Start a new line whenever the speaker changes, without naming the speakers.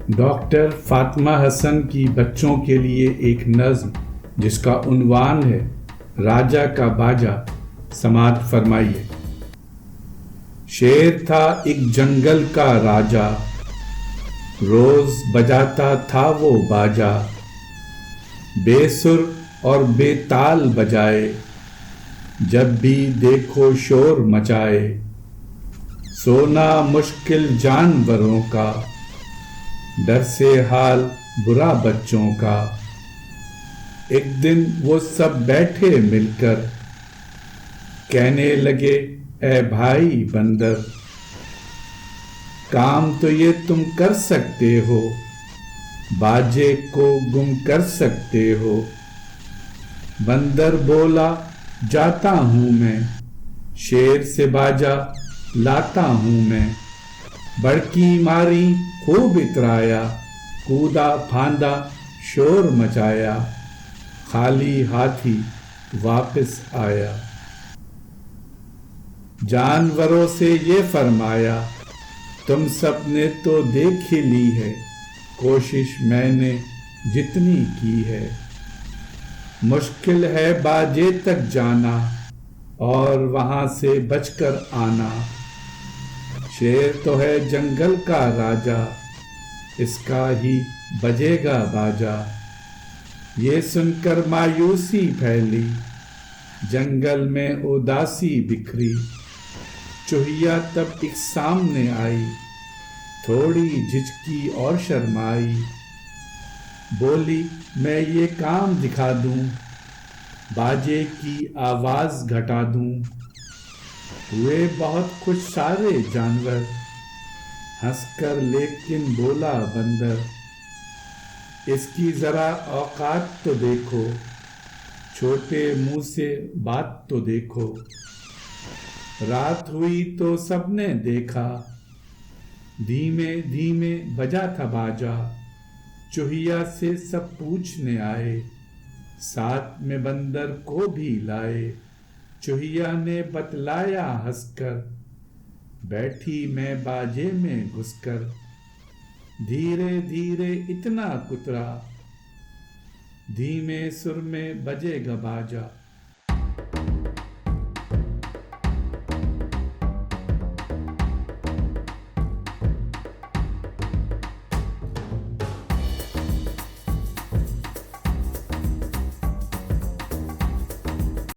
Doctor Fatima حسن کی بچوں کے لیے ایک نظم جس کا عنوان ہے راجا کا باجا، سماعت فرمائیے۔ شیر تھا ایک جنگل کا راجا، روز بجاتا تھا وہ باجا، بے سر اور بے تال بجائے، جب بھی دیکھو شور مچائے۔ سونا مشکل جانوروں کا، ڈر سے حال برا بچوں کا۔ ایک دن وہ سب بیٹھے مل کر، کہنے لگے اے بھائی بندر، کام تو یہ تم کر سکتے ہو، باجے کو گم کر سکتے ہو۔ بندر بولا جاتا ہوں میں، شیر سے باجا لاتا ہوں میں۔ بڑکی ماری خوب اترایا، کودا پھاندا شور مچایا، خالی ہاتھی واپس آیا۔ جانوروں سے یہ فرمایا، تم سب نے تو دیکھ ہی لی ہے، کوشش میں نے جتنی کی ہے۔ مشکل ہے باجے تک جانا، اور وہاں سے بچ کر آنا۔ شیر تو ہے جنگل کا راجا، اس کا ہی بجے گا باجا۔ یہ سن کر مایوسی پھیلی، جنگل میں اداسی بکھری۔ چوہیا تب ایک سامنے آئی، تھوڑی جھجکی اور شرمائی۔ بولی میں یہ کام دکھا دوں، باجے کی آواز گھٹا دوں۔ ہوئے بہت خوش سارے جانور، ہنس کر لیکن بولا بندر، اس کی ذرا اوقات تو دیکھو، چھوٹے منہ سے بات تو دیکھو۔ رات ہوئی تو سب نے دیکھا، دھیمے دھیمے بجا تھا باجا۔ چوہیا سے سب پوچھنے آئے، ساتھ میں بندر کو بھی لائے۔ چوہیا نے بتلایا ہنس کر، بیٹھی میں باجے میں گھس کر۔ دھیرے دھیرے اتنا کترا، دھیمے سر میں بجے گا باجا۔